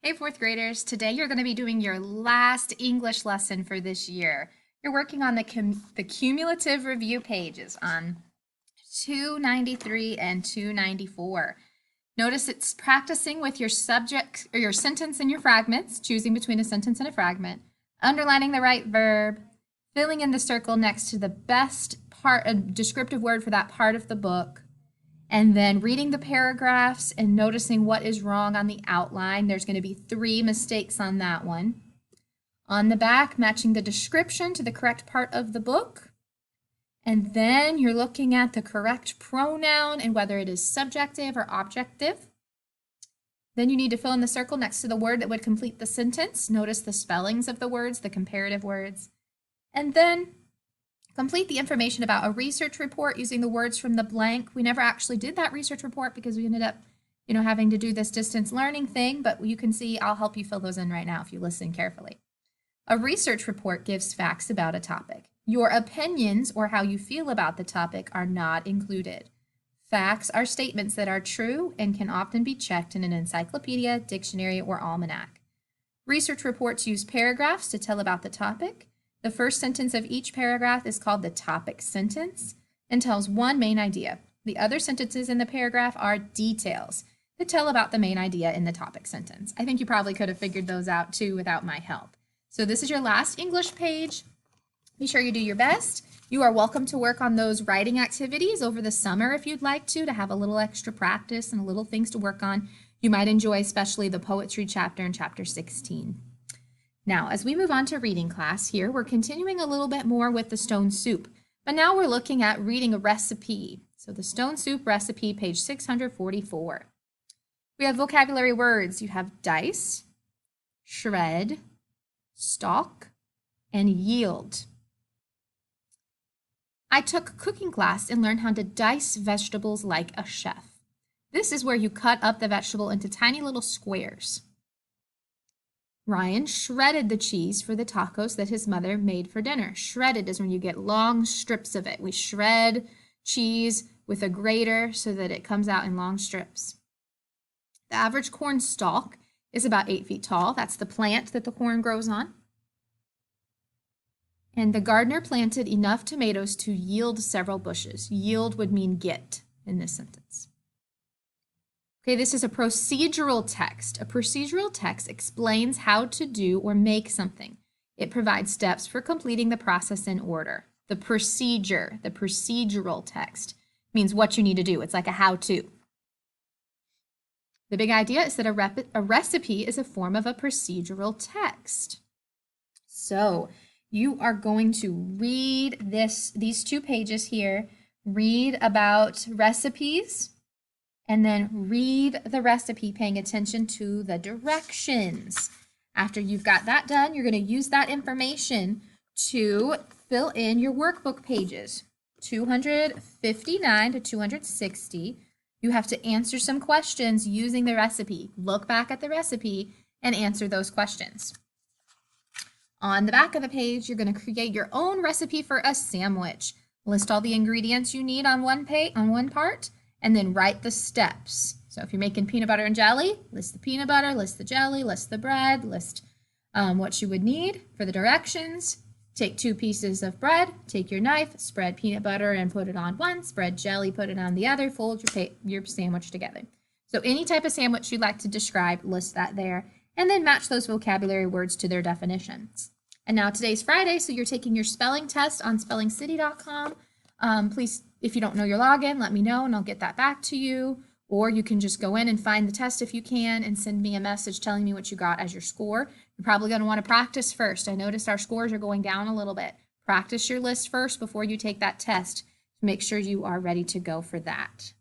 Hey, fourth graders. Today you're going to be doing your last English lesson for this year. You're working on the cumulative review pages on 293 and 294. Notice it's practicing with your subject or your sentence and your fragments, choosing between a sentence and a fragment, underlining the right verb, filling in the circle next to the best part, a descriptive word for that part of the book, and then reading the paragraphs and noticing what is wrong on the outline. There's going to be 3 mistakes on that one. On the back, matching the description to the correct part of the book. And then you're looking at the correct pronoun and whether it is subjective or objective. Then you need to fill in the circle next to the word that would complete the sentence. Notice the spellings of the words, the comparative words. And then complete the information about a research report using the words from the blank. We never actually did that research report because we ended up, having to do this distance learning thing, but you can see I'll help you fill those in right now if you listen carefully. A research report gives facts about a topic. Your opinions or how you feel about the topic are not included. Facts are statements that are true and can often be checked in an encyclopedia, dictionary, or almanac. Research reports use paragraphs to tell about the topic. The first sentence of each paragraph is called the topic sentence and tells one main idea. The other sentences in the paragraph are details that tell about the main idea in the topic sentence. I think you probably could have figured those out too without my help. So this is your last English page. Be sure you do your best. You are welcome to work on those writing activities over the summer if you'd like to have a little extra practice and little things to work on. You might enjoy especially the poetry chapter in chapter 16. Now, as we move on to reading class here, we're continuing a little bit more with the stone soup, but now we're looking at reading a recipe. So the stone soup recipe, page 644. We have vocabulary words. You have dice, shred, stalk, and yield. I took a cooking class and learned how to dice vegetables like a chef. This is where you cut up the vegetable into tiny little squares. Ryan shredded the cheese for the tacos that his mother made for dinner. Shredded is when you get long strips of it. We shred cheese with a grater so that it comes out in long strips. The average corn stalk is about 8 feet tall. That's the plant that the corn grows on. And the gardener planted enough tomatoes to yield several bushes. Yield would mean get in this sentence. Okay, this is a procedural text. A procedural text explains how to do or make something. It provides steps for completing the process in order. The procedure, the procedural text, means what you need to do. It's like a how-to. The big idea is that a recipe is a form of a procedural text. So you are going to read these 2 pages here, read about recipes, and then read the recipe paying attention to the directions. After you've got that done, you're going to use that information to fill in your workbook pages, 259 to 260. You have to answer some questions using the recipe. Look back at the recipe and answer those questions. On the back of the page, you're going to create your own recipe for a sandwich. List all the ingredients you need on one part, and then write the steps. So if you're making peanut butter and jelly, list the peanut butter, list the jelly, list the bread, list what you would need for the directions. Take 2 pieces of bread, take your knife, spread peanut butter and put it on one, spread jelly, put it on the other, fold your sandwich together. So any type of sandwich you'd like to describe, list that there, and then match those vocabulary words to their definitions. And now today's Friday, so you're taking your spelling test on spellingcity.com. Please, if you don't know your login, let me know and I'll get that back to you. Or you can just go in and find the test if you can and send me a message telling me what you got as your score. You're probably going to want to practice first. I noticed our scores are going down a little bit. Practice your list first before you take that test to make sure you are ready to go for that.